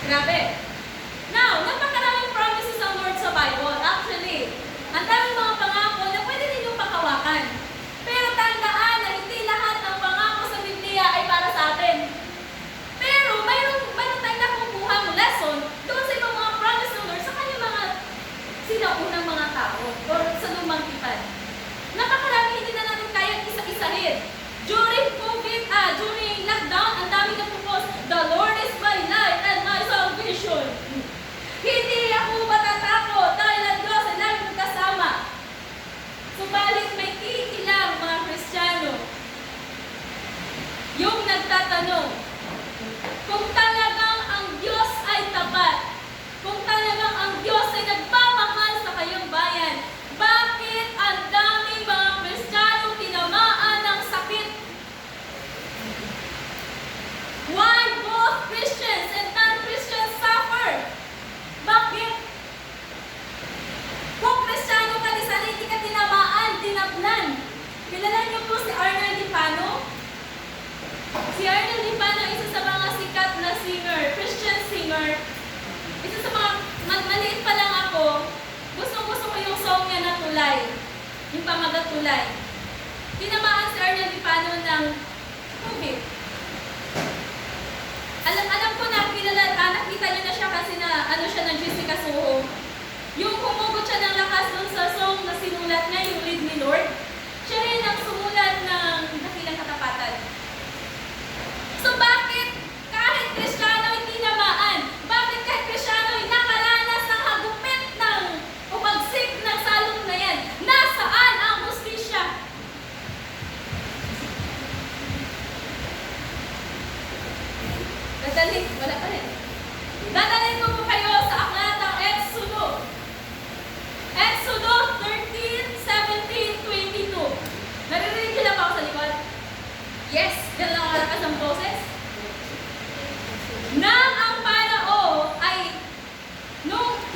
Grabe. Now, napakaraming promises ang Lord sa Bible. Actually, ang daming mga pangako na pwede ninyong pakawakan. Pero tandaan na hindi lahat ng pangako sa Biblia ay para sa atin. Pero mayroon tayong nakukuha ng lesson doon sa ibang mga promise ng Lord sa kanyang mga sinaunang mga tao o sa lumang tipan. Napakarami hindi na natin kayang isa-isahin. During lockdown, ang dami nagpo-post, "The Lord is my light and my salvation." Hindi ako matatakot dahil ang Diyos ay lagi kong kasama. Subalit may iilang mga Kristiyano yung nagtatanong, kung talagang ang Diyos ay tapat, kung talagang ang Diyos ay nagmamahal sa kayong bayan, bakit ang daming mga Kristiyano tinamaan ng sakit? Why both Christians and non-Christians suffer? Bakit? Kung Kristiyano ka, di sana hindi ka tinamaan, tinaplan. Kilala niyo po si Arnold Lipano? Si Arnold Lipano, isa sa mga sikat na singer, Christian singer. Isa sa mga, maliit pa lang ako, gusto ko yung song niya na Tulay. Yung pamagat Tulay. Tinamaan si Arnold Lipano ng COVID. Alam ko na, nakita niyo na siya kasi na siya ng Jessica Soho. Yung humugot siya ng lakas dun sa song na sinulat niya, yung Lead Me Lord. Siya rin ang sumulat ng Dakilang Katapatan. So bakit kahit Kristiyano hindi namaan? Bakit kahit Kristiyano ay nakaranas ng hagupit ng umagsik ng salong na yan? Nasaan ang hustisya? Wala pa rin. Dadalhin ko po kayo sa aklat ng Exodo. Exodo 13, 17, 22. Naririnig nila ba ako sa likod? Yes, yan lang malakas ang boses. Nang ang Parao ay,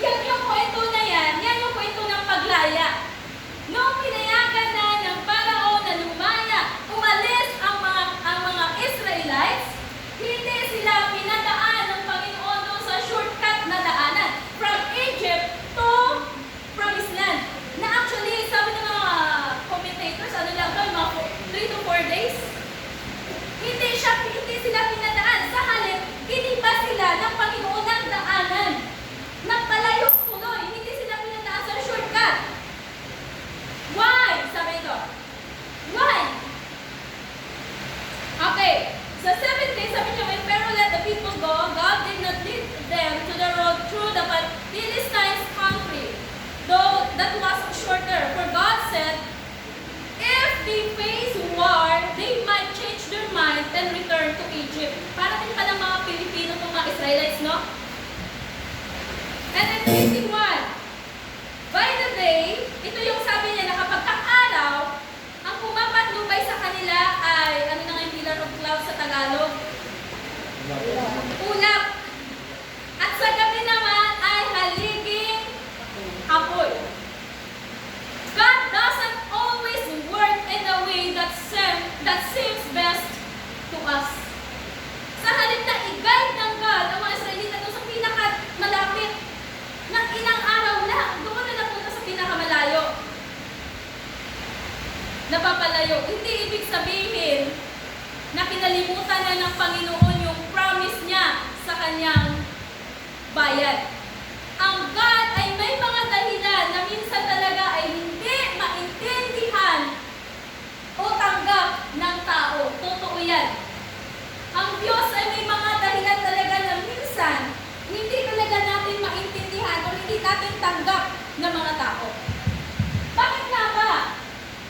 yan yung kwento na yan yung kwento ng paglaya. Nung pinayagan na ng Parao na lumaya, umalis ang mga Israelites, hindi sila pinadaan ng Panginoon doon sa shortcut na daanan from Egypt to Promised Land. Na actually, sabi ng mga commentators, mga 3 to 4 days. Hindi sila pinadaan. Sa halip, giniba sila ng Panginoon ng daanan. Nagpalayo tuloy. Hindi sila pinadaan sa shortcut. Why? Sabi ito. Why? Okay. Sa 7 days, sabi niya, when Pharaoh let the people go, God did not lead them to the road through the Philistines' country, though that was shorter. For God said, if they face war, they might change their mind and return to Egypt. Para din pa ng mga Pilipino itong mga Israelites, no? And then 21, by the day, ito yung sabi niya na kapag araw, ang pumapatnubay sa kanila ay, ano na nga yung pillar of cloud sa Tagalog? Ulap. At sa gabi naman ay haliging apoy. God doesn't always work in a way that seems best to us. Sa halip na i-guide ng God ang mga Israelita doon sa pinakamalapit na ilang araw lang, doon na napunta sa pinakamalayo. Napapalayo. Hindi ibig sabihin na kinalimutan na ng Panginoon yung promise niya sa kanyang bayan. Ang God ay may mga dahilan na minsan talaga ay hindi maintindihan o tanggap ng tao. Totoo yan. Ang Diyos ay may mga dahilan talaga na minsan hindi talaga natin maintindihan o hindi natin tanggap ng mga tao. Bakit nga ba?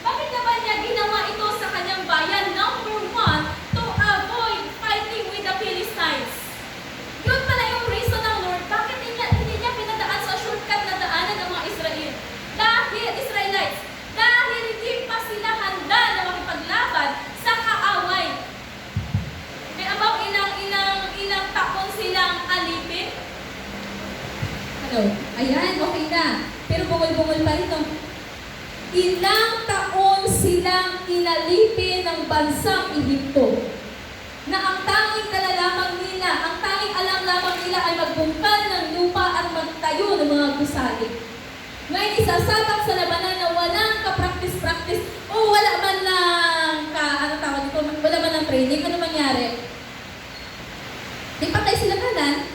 Bakit na ba niya ginawa ito sa kanyang bayan? Number 1, to avoid fighting with the Philistines. Yun pala yung reason ng Lord. Bakit hindi niya pinadaan sa shortcut na daanan ng mga Israelites? Dahil hindi pa sila handa na makipaglaban sa kaaway. May about ilang taon silang alipin? Hello? Ayan, okay na. Pero bungol-bungol pa rin. Ilang taon silang inalipin ng bansang Ehipto na ang tanging nalalaman nila, ang tanging alam lamang nila ay mga gusali. Ngayon, isasabak sa labanan na walang ka-practice-practice o wala man lang wala man lang training. Ano mangyari? Di patay sila kanan.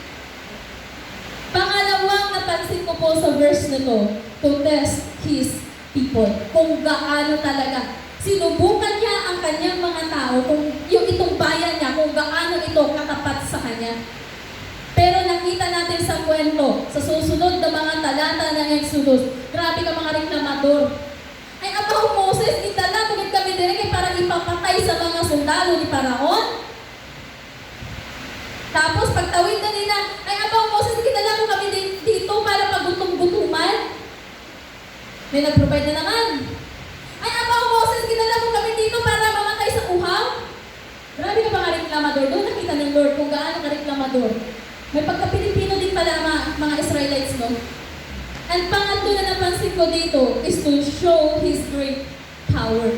Pangalawang napansin ko po sa verse na to, to test his people. Kung gaano talaga. Sinubukan niya ang kanyang mga tao, kung yung itong bayan niya, kung gaano ito katapat sa kanya. Pero nakita natin sa kwento, sa susunod na mga talata ng Exodus, grabe ka mga reklamador. Ay, abaw Moses, itala, tugid kami direct para ipapatay sa mga sundalo ni Paraon. Tapos, pagtawid na nila, ay, abaw Moses, itala mo kami dito para pagutom-gutuman. May nag-provide na naman. Ay, abaw Moses, itala mo kami dito para mamatay sa uhaw. Grabe ka mga reklamador. Doon nakita ng Lord kung gaano ka reklamador. May pagka-Pilipino din pala mga Israelites, no? Ang pangatlo na napansin ko dito is to show His great power.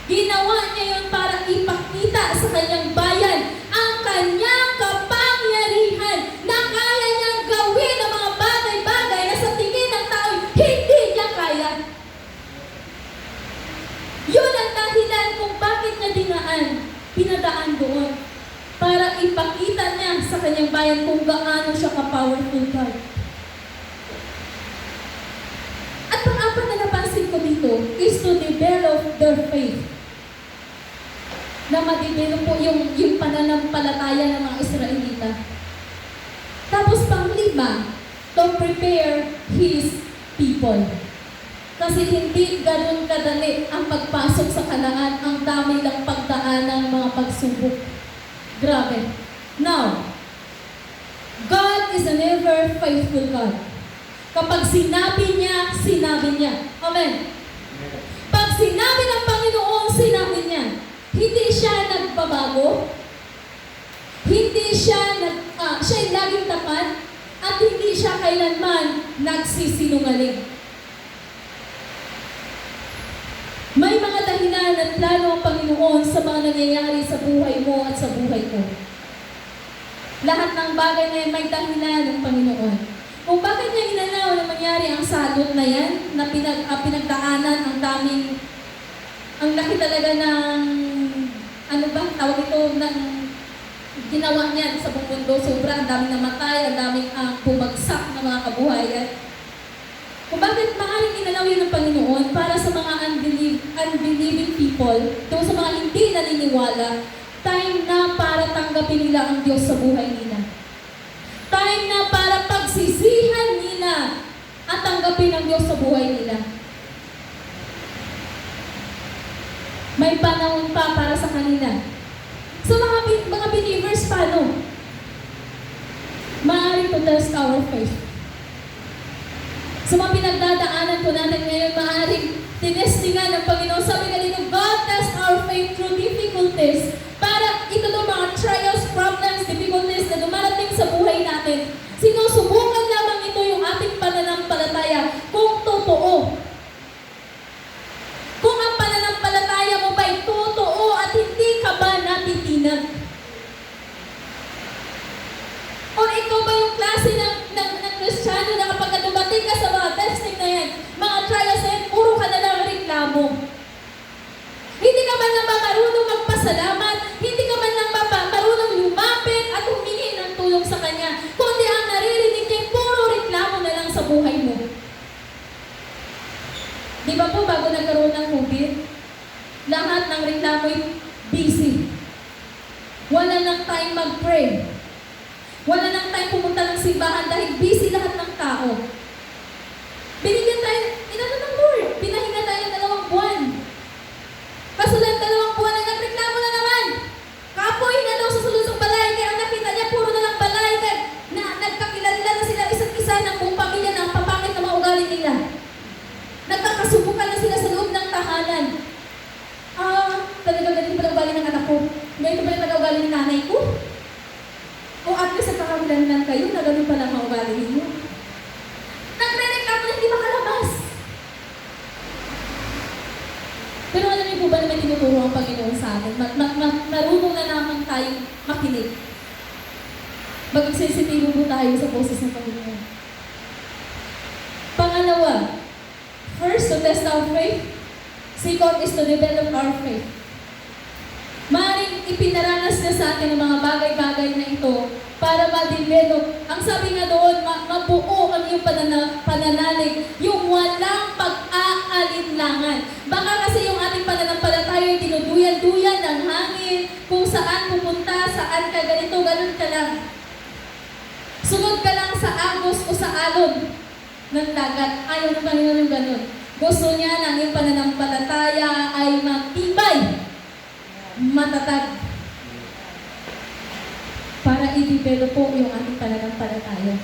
Ginawa niya yun para ipakita sa kanyang bayan ang kanyang kapangyarihan na kaya niyang gawin ang mga bagay-bagay na sa tingin ng tao hindi niya kaya. Yun ang dahilan kung bakit niya pinadaan doon. Para ipakita niya sa kanyang bayan kung gaano siya ka-powerful God. At pang-apat na napansin ko dito is to develop their faith. Na ma-develop po yung pananampalataya ng mga Israelita. Tapos pang-lima, to prepare His people. Kasi hindi ganun kadali ang pagpasok sa Kanaan, ang dami lang pagdaan ng mga pagsubok. Grabe. Now, God is an ever faithful God. Kapag sinabi niya, sinabi niya. Amen. Pag sinabi ng Panginoon, sinabi niya. Hindi siya nagbabago. Hindi siya siya'y laging tapat. At hindi siya kailanman nagsisinungaling. May mga dahilan at plano ang Panginoon sa mga nangyayari sa buhay mo at sa buhay ko. Lahat ng bagay na yan may dahilan ng Panginoon. Kung bakit niya inalaw na mangyari ang salot na yan, na pinagdaanan ang daming, ang laki talaga ng, tawag ito, ng ginawa niya sa buong mundo. Sobra, ang daming namatay, ang daming bumagsak na mga kabuhayan. Kung bakit maaaring inalaw yun ng Panginoon para sa mga unbelieving people, doon sa mga hindi naniniwala, time na para tanggapin nila ang Diyos sa buhay nila. Time na para pagsisihan nila at tanggapin ang Diyos sa buhay nila. May panahon pa para sa kanila. So mga believers, paano? Maaaring to test our faith. Sa mga pinagdadaanan po natin ngayon, maaaring tinestingan ng Panginoon. Sabi nga dito, God test our faith through difficulties. Para ito ng mga trials, problems, difficulties na dumarating sa buhay natin. Sinusubukan lamang ito yung ating pananampalataya kung totoo. Kung ang pananampalataya mo ba'y totoo at hindi ka ba natitinag? O ikaw ba yung klase ng Kristiyano na kapag dumating ka sa mga testing na yan, mga trials na yan, puro ka na lang reklamo. Hindi ka man lang ba marunong magpasalamat, hindi ka man lang ba marunong lumapit at humingi ng tulong sa Kanya, kundi ang naririnig niya, puro reklamo na lang sa buhay mo. Di ba po, bago nagkaroon ng COVID, lahat ng reklamo'y busy. Wala nang time mag-pray. Wala nang time pumunta ng simbahan dahil busy lahat ng tao. Binigyan tayo, inano ng Lord, pinahinga tayo ng 2 buwan. Kasunod 2 buwan na nagreklamo na naman. Kapoy na daw sa sulusong balay, kaya ang nakita niya, puro na lang balay, na nagkakilala na sila isa't isa ng buong pamilya na ang papangit na mga ugali nila. Nagkakasubukan na sila sa loob ng tahanan. Talaga ganito pala ugali ng anak ko. Ganito pala talaga ugali ng nanay ko. O at least nagkakakilanlan kayo na ganun pala ang ugali ninyo. Nagre-reklamo na hindi makalabas. Pero alam niyo po ba na may tinuturo ang Panginoon sa atin? Marunong na naman tayong makinig. Mag-sensitibo po tayo sa boses ng Panginoon. Pangalawa, first, to test our faith. Second is to develop our faith. Maaaring ipinaranas na sa atin ang mga bagay-bagay na ito para ma-develop. Ang sabi nga doon, mabuo ang iyong pananalig, yung walang pag-aalinlangan. Baka kasi yung ating pananampalataya ay dinuduyan-duyan ng hangin, kung saan pupunta, saan ka ganito, ganun ka lang. Sunod ka lang sa agos o sa alon ng dagat. Ayaw ng Panginoon yung ganun. Gusto niya na ang iyong pananampalataya ay matibay, matatag, para i-develop po yung ating pananampalataya.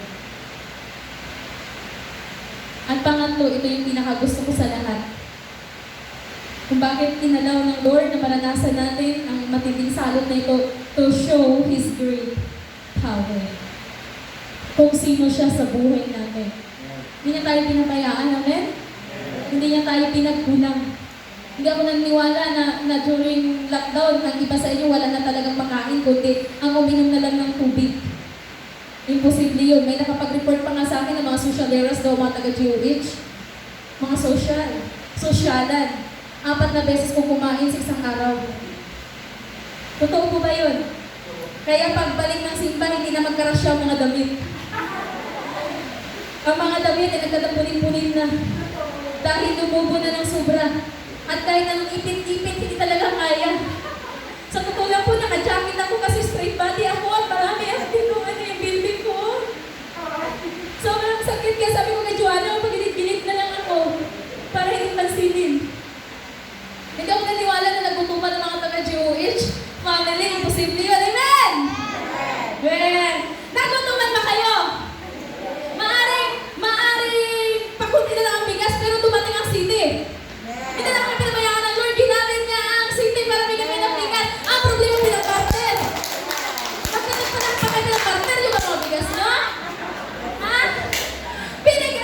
At pangatlo, ito yung pinakagusto ko sa lahat. Kung bakit inalaw ng Lord na maranasan natin ang matinding salot na ito to show His great power. Kung sino siya sa buhay natin. Hindi niya tayo pinabayaan, amen? Hindi niya tayo pinagkulang. Hindi ako naniniwala na during lockdown, ang iba sa inyo wala na talagang makain, kundi ang uminom na lang ng tubig. Imposible yun. May nakapag-report pa nga sa akin ng mga socialeros daw, mga taga-GOH. Mga sosyalan. 4 na beses kong kumain sa isang araw. Totoo po ba yun? Kaya pagbalik ng simba, hindi na magkarasya ang mga damit. Ang mga damit ay nagkadapunin-punin na. Dahil lumubo na ng sobra. At kahit anong ipit-ipit, hindi talaga kaya. Sa totoo lang po, naka-jacket ako kasi straight body ako at marami ang yung building ko. Sobrang sakit kaya sabi ko kay Joanna, pag-init-init na lang ako para hindi pansinin. Hindi ako naniwala na nagutuman ng mga taga-GOH. Family, imposible yun. Amen! Amen! Nagutuman ba kayo? Maaring pakunti na lang ang bigas pero dumating ang city. Hindi na kami pinabayaan ng Lord. Ginamit niya ang city para bigyan kayo ng bigas. Ang problema pinag-partner. Pagkalit pa lang pa kayo pinag-partner, yung mga bigas nyo? Ha?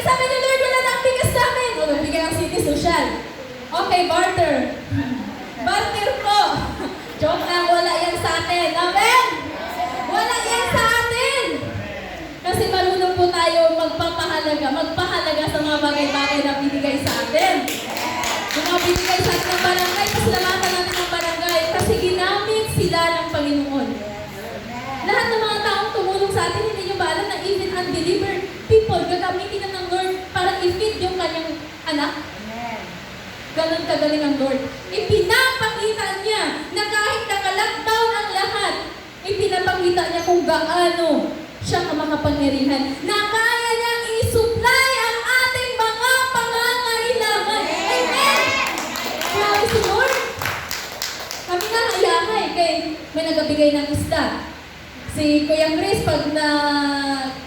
Sabi ni Lord, wala na ang bigas namin. O, bigyan ang city social. Okay, barter. Barter po. Joke lang, wala yan sa atin. Amen? Wala yan sa atin. Kasi marunong po tayo magpahalaga sa mga bagay-bagay na binigay sa atin. Yung mga binigay sa atin ng barangay, pasalamatan natin ng barangay kasi ginamit sila ng Panginoon. Lahat ng mga taong tumulong sa atin, hindi nyo ba alam na even unbeliever people, gagamitin na ng Lord para i-feed yung kanyang anak? Ganon kagaling ang Lord. Ipinapakita niya na kahit naka-lockdown ang lahat, ipinapakita niya kung gaano siya kamakapangyarihan na kaya niyang i-supply ang ating mga pangangailangan. Amen! Grabe si Lord. Kami nga hayakay kay may nagabigay ng isda. Si Kuya Chris, pag na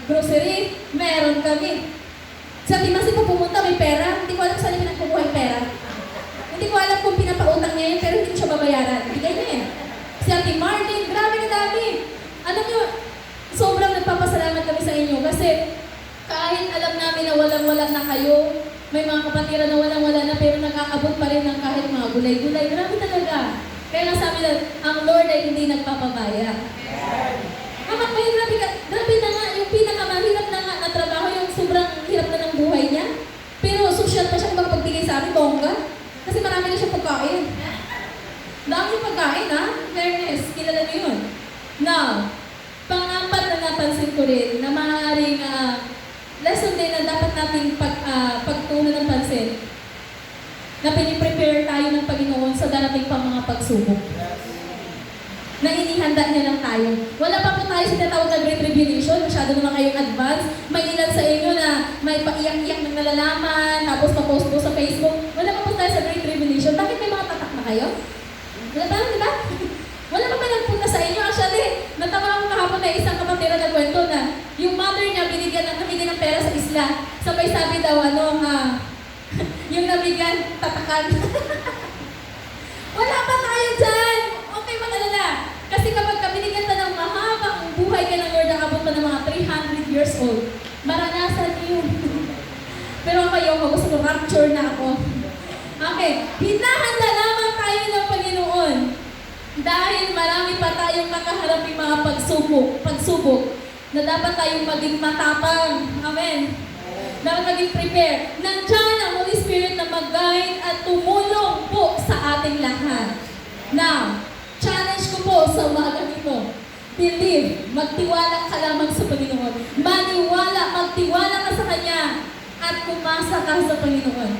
grocery, meron kami. Sa Timasi pa pumunta, may pera. Hindi ko alam saan niya pinagkukuha yung pera. Hindi ko alam kung pinapautang niya yun, pero hindi siya babayaran. Bigay niya yan. Si Ate Martin, grabe na dami. Alam niyo, sobrang nagpapasalamat kami sa inyo kasi kahit alam namin na walang-wala na kayo, may mga kapatiran na walang-wala na pero nakakabot pa rin ng kahit mga gulay-gulay. Grabe talaga. Kaya nga sabi na, ang Lord ay hindi nagpapabaya. Grabe na nga, yung pinakamahirap na nga na trabaho, yung sobrang hirap na ng buhay niya. Pero social pa siya makapagbigay sa amin, bongga. Kasi marami na siya pagkain. Dami pagkain, ha? Fairness, kilala niyo yun. Now, pang-apat na napansin ko rin na maaaring lesson din na dapat natin pagtunan ng pansin na piniprepare tayo ng Panginoon sa darating pang mga pagsubok. Na inihanda niya lang tayo. Wala pa po tayo sa tinatawag na Great Tribulation, masyado naman kayong advance. May ilan sa inyo na may paiyak-iyak ng nalalaman, tapos pa-post po sa Facebook. Wala pa po tayo sa Great Tribulation. Bakit may mga tatak na kayo? Wala pa lang, di ba? Wala pa nagpunta sa inyo. Actually, natawa ako kahapon na isang kapatira na kwento na yung mother niya namigyan ng pera sa isla. Sabay sabi daw, yung nabigyan, tatakan. Wala pa tayo dyan! Okay, mag-alala. Kasi kapag binigyan ka ng mahabang buhay ka ng Lord, nakabot pa ng mga 300 years old, maranasan niyo yun. Pero ako, gusto ko rapture na ako. Okay, hinahanda lamang tayo ng Panginoon. Dahil marami pa tayong makaharaping mga pagsubok na dapat tayong maging matapang. Amen. na naging prepare. Nandiyan ang Holy Spirit na mag-guide at tumulong po sa ating lahat. Now, challenge ko po sa umaga nito. Believe, magtiwala ka lamang sa Panginoon. Maniwala, magtiwala ka sa Kanya at kumasa ka sa Panginoon.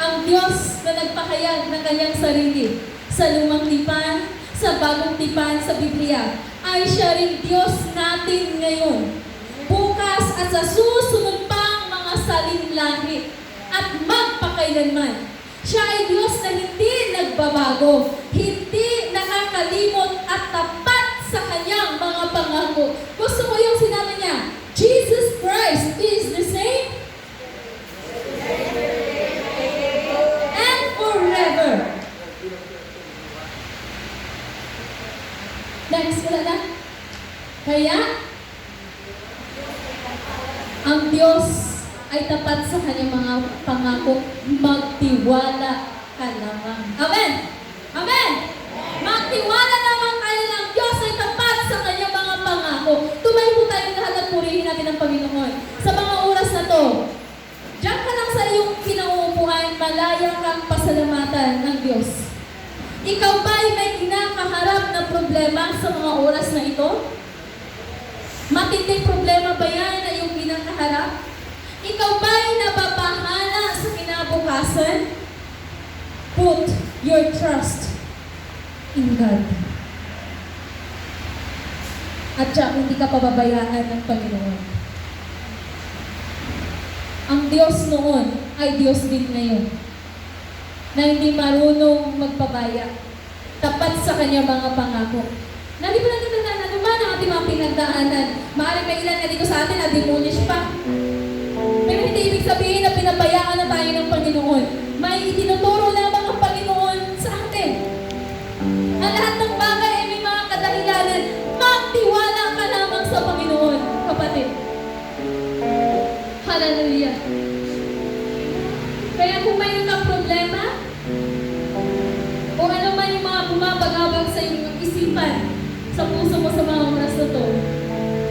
Ang Diyos na nagpakayag ng Kanyang sarili sa lumang tipan, sa bagong tipan sa Biblia, ay siya rin Diyos natin ngayon. Bukas at sa susunod pang mga salinlangit at magpakailanman. Siya ay Diyos na hindi nagbabago, hindi nakakalimot at tapat sa Kanyang mga pangako. Gusto ko yung sinabi niya, Jesus Christ is the same and forever. Next, wala na. Kaya, ang Diyos ay tapat sa Kanyang mga pangako. Magtiwala ka lamang. Amen! Amen! Magtiwala lamang kayo ng Diyos ay tapat sa Kanyang mga pangako. Tumayo po tayong lahat at purihin natin ang Panginoon. Sa mga oras na to, diyan ka lang sa iyong kinauupuan, malaya kang pasalamatan ng Diyos. Ikaw ba ay may kinakaharap na problema sa mga oras na ito? Matinding problema ba yan na iyong kinakaharap? Ikaw ba ay nababahala sa kinabukasan? Put your trust in God. At siya, hindi ka pababayaan ng Panginoon. Ang Diyos noon ay Diyos din ngayon, na hindi marunong magpabaya, tapat sa Kanya mga pangako. Hindi po natin tandaan, ano man ang ating mga pinagdaanan. Maaaring may ilan na dito sa atin na demonish pa. Pero hindi ibig sabihin na pinabayaan na tayo ng Panginoon. May itinuturo lamang ang Panginoon sa atin. Ang lahat ng bagay ay may mga kadahilanan. Magtiwala ka lamang sa Panginoon, kapatid. Hallelujah. Kaya kung may problema, o ano man yung mga bumabagabag sa iyong isipan, sa puso mo sa mga oras na to,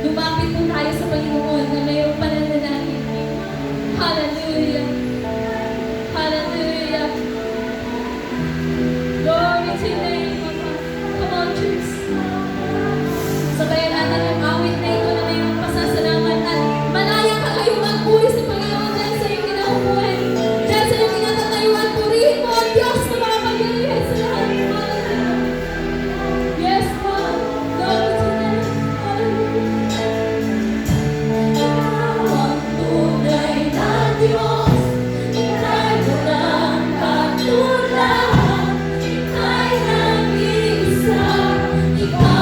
lumapit po tayo sa Panginoon na mayroong pananalangin. Hallelujah! Hallelujah! Glory to your name, Papa. Come on, church. Sabayan natin yung awit na ito na mayroong pasasalamat at malaya ka kayong magpuri sa Panginoon dyan sa iyong kinaupuan. Dyan sa iyong kinatatayuan, purihin mo ang Diyos na mga pag-ilihan sa lahat. Hallelujah! Yes, God. Glory to your name. Hallelujah! Ikaw ang tunay na Diyos. Ika'y walang katulad. Ika'y nag-iisa. Ikaw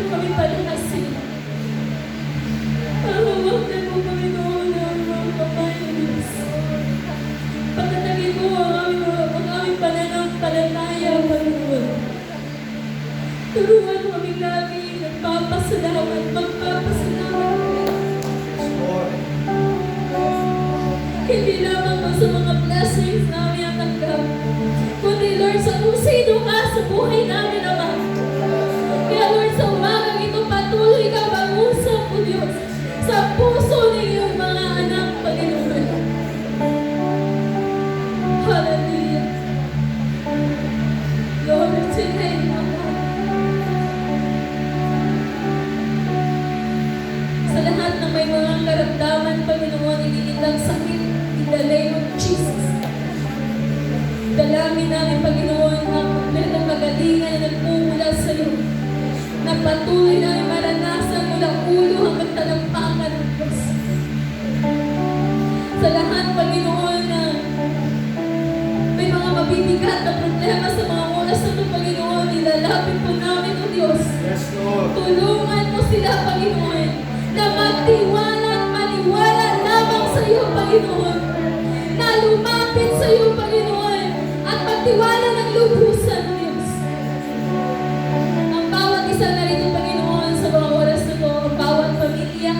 mo kami palakasin. Panghawakan mo kami noon ng mga kamay ng Diyos. Patatagin mo ang aming pananampalataya, Panginoon. Tulungan mo kaming lagi magpapasalamat hindi lamang po sa mga blessings na aming natanggap, kundi Lord sa kung sino ka sa buhay namin, Ama. Kaya Lord, sa umagang ito, patuloy ka mag-usap, O Diyos, sa puso ng iyong mga anak, Panginoon. Hallelujah. Lord, today, Ama. Sa lahat ng may mga karamdaman, Panginoon, iniindang sakit, in the name of Jesus. Dalangin namin, Panginoon, ang ng magalingan na nagmumula sa iyo, na patuloy namin maranasan mula ulo hanggang talampakan ng Diyos. Sa lahat, Panginoon, na may mga mabibigat na problema sa mga oras na ito, Panginoon, ilalapit po namin, O Diyos. Yes, Lord. Tulungan mo sila, Panginoon, na magtiwala at maniwala lamang sa iyo, Panginoon. Na lumapit sa iyo, Panginoon, at magtiwala ng lubusan, Diyos. Ang bawat isa na rito, Panginoon, sa mga oras na ito, ang bawat pamilya,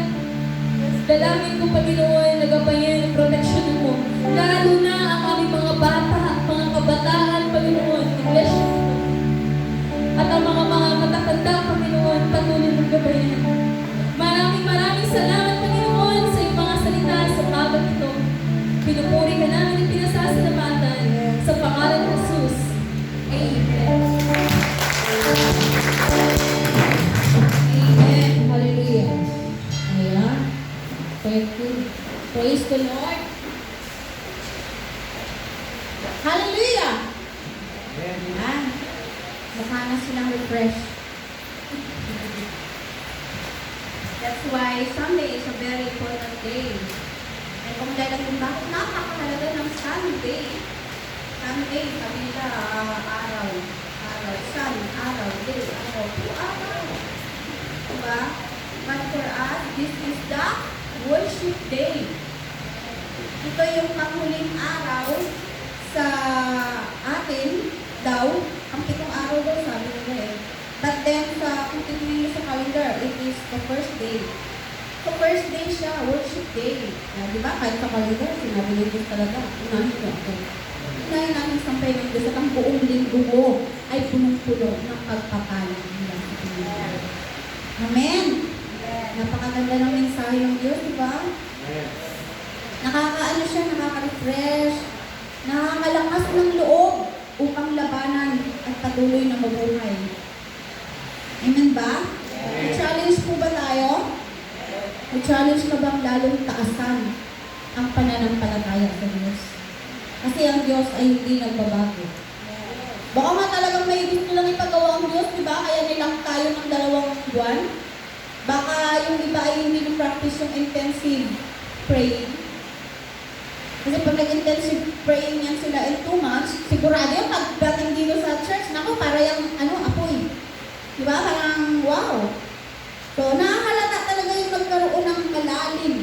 dalangin ko, Panginoon, nagabayan ang proteksyon mo. Lalo na ang aming mga bata, mga kabataan, Panginoon, iglesia. At ang mga matatanda, Panginoon, patuloy mong gabayan. Maraming salamat, Panginoon, sa iyong mga salita sa umagang ito. Pinupuri ka namin at pinasasalamatan sa pangalan ng Jesus. Amen. Amen. Hallelujah. Ayan. Thank you. Praise the Lord. Hallelujah. Ayan. Mukha na silang refresh. That's why Sunday is a very important day. And kung dahil kung bakit napakahalaga ng Sunday. Sunday, sabi nila, araw, sun, araw, day, araw, araw. Diba? But for us, this is the worship day. Ito yung panghuling araw sa atin daw. Ang 7 araw daw, sabi nila eh. But then, kung titignan sa calendar, it is the first day. So, first day siya, worship day. Di ba? Kahit sa calendar, sinabi nito talaga, unahin ko ako. Unahin namin sampay ng Diyos at ang buong linggo mo ay punong-puno ng pagpapala nila sa Panginoon. Amen! Napakaganda ng mensahe ng Diyos, di ba? Nakakaano siya, nakaka-refresh, nakakalakas ng loob upang labanan at patuloy na mabuhay. Amen ba? May-challenge po ba tayo? May-challenge ka bang lalong taasan ang pananampalataya sa Diyos? Kasi ang Diyos ay hindi nagbabago. Baka nga talagang may gusto lang ipagawa ang Diyos, di ba? Kaya nilang tayo ng 2 buwan. Baka yung iba ay hindi na-practice yung intensive praying. Kasi pag nag-intensive praying yan sila in 2 months, sigurado yung pagdating dito sa church, naku, para yung apoy. Diba? Parang, wow. So, nakakalata talaga yung magkaroon ng malalim.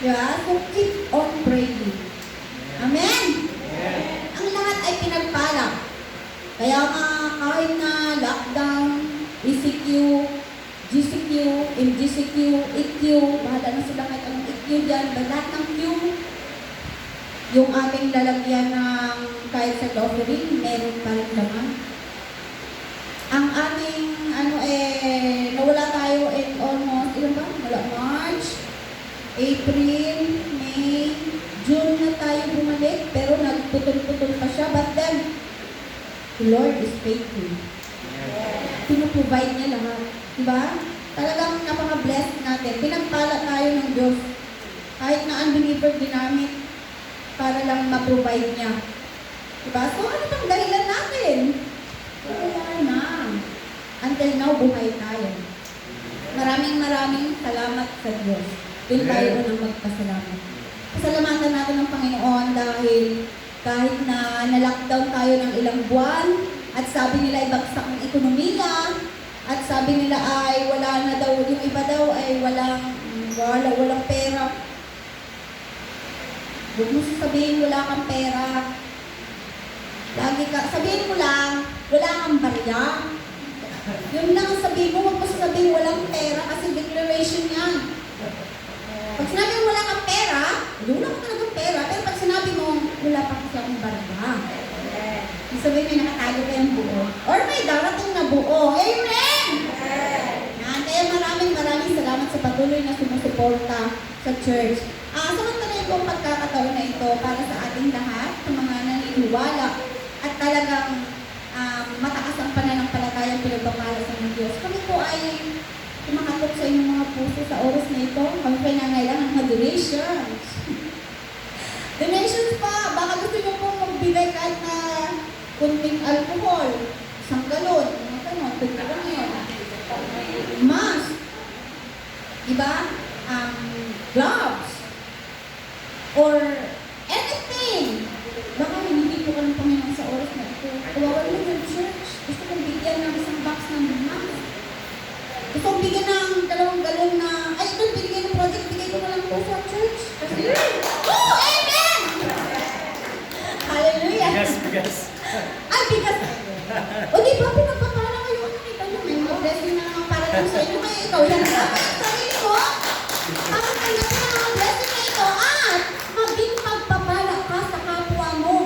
Diba? So, keep on praying. Amen? Ang lahat ay pinagpala. Kaya nga, kahit na lockdown, ECQ, GCQ, MGCQ, EQ, bahala na sila kahit anong EQ dyan, lahat ng Q, yung ating lalagyan ng kahit sa offering, meron pa rin naman. Ang aming, nawala tayo in almost, ilan ba? Wala, March, April, May, June na tayo bumalik, pero nagputol-putol pa siya. But then, the Lord is faithful. Pinuprovide niya lahat. Diba? Talagang napaka-blessed natin. Pinagpala tayo ng Diyos. Kahit na unbeliever ginamit para lang ma-provide niya. Diba? So, ano bang dahilan natin? Wala na. Until now, buhay tayo. Maraming salamat sa Diyos. Doon tayo unang magpasalamat. Pasalamatan natin ng Panginoon dahil kahit na na-lockdown tayo ng ilang buwan at sabi nila ibagsak ang ekonomiya At sabi nila ay wala na daw, yung iba daw ay walang pera. Huwag mo sasabihin wala kang pera. Sabihin mo lang, wala kang barya. Yun lang ang sabihin mo, huwag mo sasabihin walang pera kasi declaration yan. Pag sinabi mo wala kang pera, wala ka talagang pera. Pero pag sinabi mo, wala pa kasi akong barya. Ibig sabihin may nakatago kayong buo. Or may darating na buo. Amen! Yan. Kaya maraming salamat sa patuloy na sumusuporta sa church. Samantala itong pagkakataon na ito para sa ating lahat, sa mga naniniwala at talagang mataas ang pananampalatayang pinagpapala sa ng Diyos. Kami po ay kumakatok sa inyong mga puso sa oras na ito. Kami po ay nangailangan ng mga donations. Donations pa! Baka gusto nyo pong magbigay kahit na kunting alcohol, isang galon, mga ganon, tignan yun. Mask, diba? Gloves, or anything. Baka hindi po ka ng Panginoon sa oras na ito. Kawawa lang yung church. Gusto kong bigyan ng isang box ng mask. Gusto kong bigyan ng 2 galon na, ay ito, bigyan ng project, bigay ko na lang po sa church. Kasi, oh, amen! Hallelujah! Bigas. Ay, bigas! O di ba, pinagpapala kayo, nakita nyo, may mga blessing na naman para lang sa inyo. Kaya ikaw, yan ang sarili mo. Para tanggapin ang mga blessing na ito at maging pagpapala ka sa kapwa mo.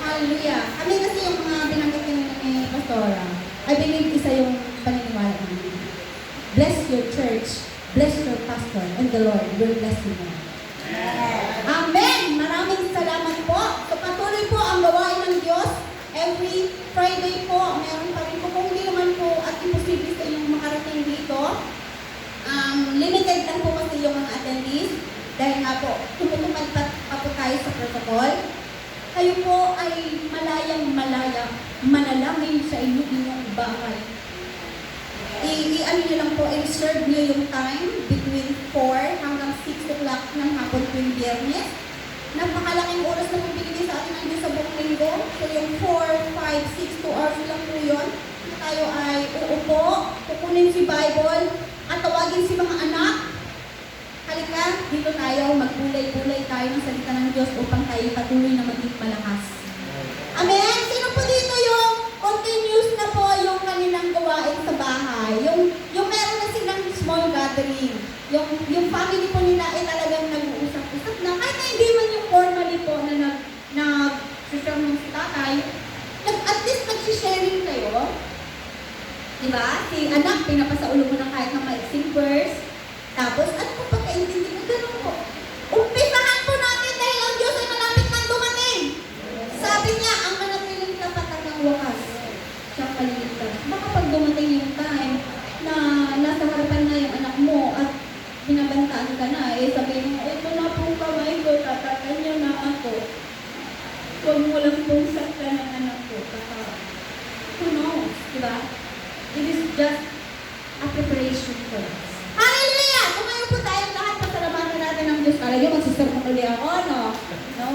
Hallelujah. Kami kasi yung mga binanggit ni Pastora, I believe isa yung paniniwala namin. Bless your church, bless your pastor, and the Lord will bless you more. Amen! Maraming salamat po. So patuloy po ang gawain ng Diyos. Every Friday po, meron pa rin po. Kung hindi naman po at imposible sa inyong makarating dito, limited lang po kasi yung mga attendees. Dahil nga po, tumutupad pa po tayo sa protocol. Kayo po ay malayang-malaya, manalangin sa inyong bahay. I-ano nyo lang po, i-reserve nyo yung time between 4 hanggang 6 o'clock ng hapon tuwing Biyernes. Napakalaking oras na pinigay sa atin ng Diyos sa buong linggo. So yung 4, 5, 6, 2 hours lang po yun. Tayo ay uupo, kukunin si Bible, at tawagin si mga anak. Halika, dito tayo, magbulay-bulay tayo ng salita ng Diyos upang tayo patuloy na maging malakas. Amen? Sino po dito yung continuous na po yung kanilang gawain sa bahay? Yung meron na silang small gathering. Yung family po nila ay talagang nag-uusap-usap na. Kahit na hindi man yung formally po na nag-share ng si tatay, at least nag-sharing kayo. Diba? Si anak, pinapasaulo mo na kahit ng maiksing verse. Tapos, ano po pagkaintindi mo? Ganun po. Umpisahan po natin dahil ang Diyos ay malapit nang dumating. Sabi niya, ang manatiling tapat ng wakas, siyang kaliligtas. Baka pag dumating yung time na nasa harapan na yung anak mo at binabantaan ka na, sabihin mo, ito na pong kamay ko, tatatan niya na ako. Huwag mo lang pong sakta ng anak ko. Who knows? Diba? It is just a preparation for us. Hallelujah! Tumayo po tayong lahat, pasalamatan natin ng Diyos. Kala nyo, magsisermon ulit ako, no? No.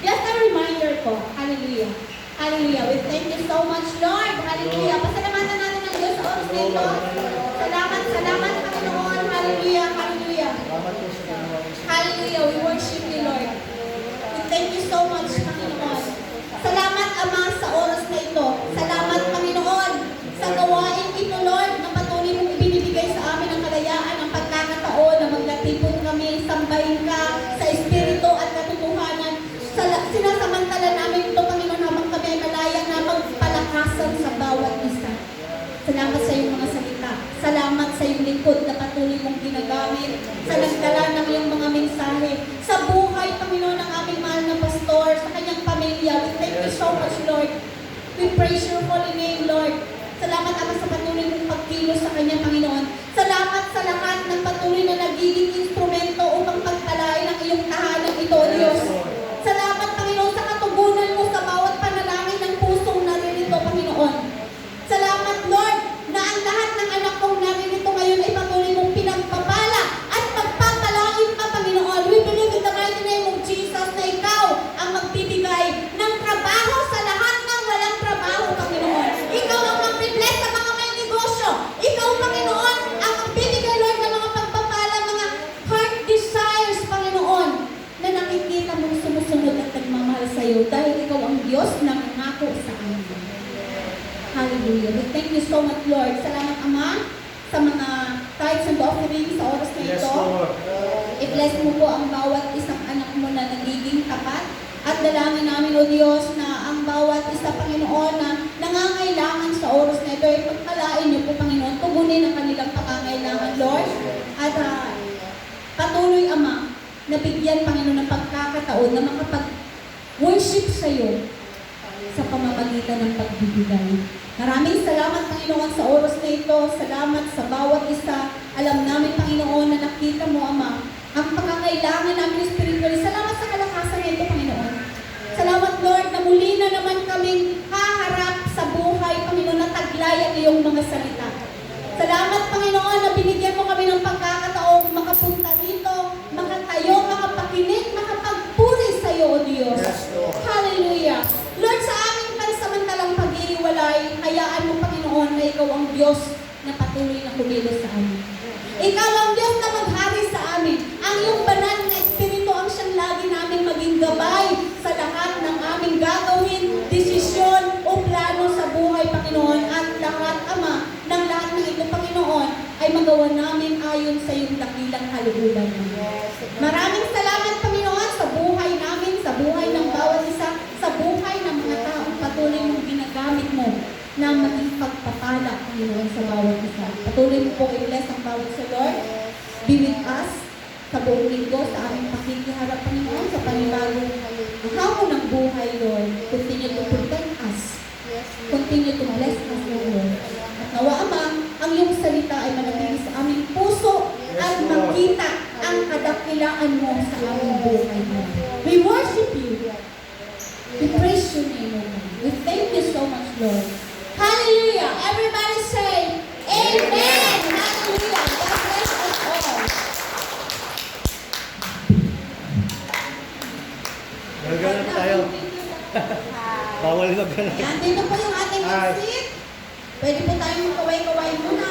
Just a reminder po. Hallelujah. Hallelujah. We thank you so much, Lord. Hallelujah. Pasalamatan natin ng Diyos sa oras na ito. Salamat, Panginoon. Hallelujah. Hallelujah. Hallelujah. We worship you, Lord. We thank you so much, Panginoon. Salamat, Ama, sa oras na ito. Salamat, Panginoon, sa gawain ito, Lord, na patuloy mong ibinibigay sa amin ang kalayaan, ang pagkakataon na magkatipon kami, sambahin ka sa espiritu at katotohanan. Sinasamantala namin ito, Panginoon, habang kami ay malaya na magpalakasan sa bawat isa. Salamat sa iyong mga salita. Salamat sa iyong likod na patuloy mong ginagamit sa nagdala ng iyong mga mensahe. Sa buhay, Panginoon, ng aming mahal na pastor, sa kanyang pamilya. We thank you so much, Lord. We praise your holy name, Lord. Salamat, Ama, sa patuloy mong pagkilos sa kanya, Panginoon. Salamat sa lahat ng patuloy na nagiging instrumento upang pagpalain ang iyong tahanan ito, Diyos. Salamat, Panginoon, sa katugunan mo sa bawat panalangin ng pusong naririto, Panginoon. Salamat, Lord, na ang lahat ng anak kong naririto ngayon ay patuloy mong pinagpapala at pagpapalain pa, Panginoon. We believe in the mighty name of Jesus na ikaw ang magbibigay ng trabaho sa lahat ng walang trabaho, Panginoon. Ikaw ang mag-bless sa mga Diyos na nangako sa amin. Hallelujah. We thank you so much, Lord. Salamat, Ama, sa mga tithes and offerings sa oras na Yes, ito. Lord. I-bless mo po ang bawat isang anak mo na nagiging tapat. At dalangin namin, O Diyos, na ang bawat isa, Panginoon, na nangangailangan sa oras na ito, ay pagpalain niyo po, Panginoon, tugunin ang kanilang pangangailangan, Lord. At patuloy, Ama, na bigyan, Panginoon, ng pagkakataon na makapag-worship sa iyo sa pamamagitan ng pagbibigay. Maraming salamat, Panginoon, sa oras na ito. Salamat sa bawat isa. Alam namin, Panginoon, na nakita mo, Ama, ang pangangailangan namin spiritually. Salamat sa kalakasan nito, Panginoon. Salamat, Lord, na muli na naman kaming haharap sa buhay, Panginoon, na taglay ang iyong mga salita. Salamat, Panginoon, na binigyan mo kami ng pagkakataong makapunta dito, makatayo, makapakinig, makapagpuri sa iyo, O Diyos. Yes, Lord. Hallelujah. Lord, sa aming pansamantalang pag-iiwalay, hayaan mo, Panginoon, na ikaw ang Diyos na patuloy na kumilos sa amin. Ikaw ang Diyos na maghari sa amin. Ang iyong banal na Espiritu ang siyang lagi namin maging gabay sa lahat ng aming gagawin, desisyon o plano sa buhay, Panginoon. At lahat, Ama, ng lahat ng ito, Panginoon, ay magawa namin ayon sa iyong dakilang kalooban mo. Maraming salamat, Panginoon, sa buhay namin, sa buhay ng bawat isa, sa buhay ng mga taong patuloy mong ginagamit mo na maging pagpapala, Panginoon, sa bawat isa. Patuloy mo po i-bless ang bawat sa Lord. Be with us sa buong linggo, sa aming pakikiharap, Panginoon, sa panibagong hamon ng buhay, Lord. Continue to protect us. Continue to bless us, Lord. At nawa, Ama, ang iyong salita ay manatili sa aming puso at makita ang kadakilaan mo sa aming buhay, Lord. We worship you. We praise your name, O God. We thank you so much, Lord. Hallelujah! Everybody say, Amen! Hallelujah! God bless us all. Gano'n na tayo. Bawal mag-gano'n. Yan, dito po yung ating Hi. exit. Pwede po tayong magkaway-kaway muna.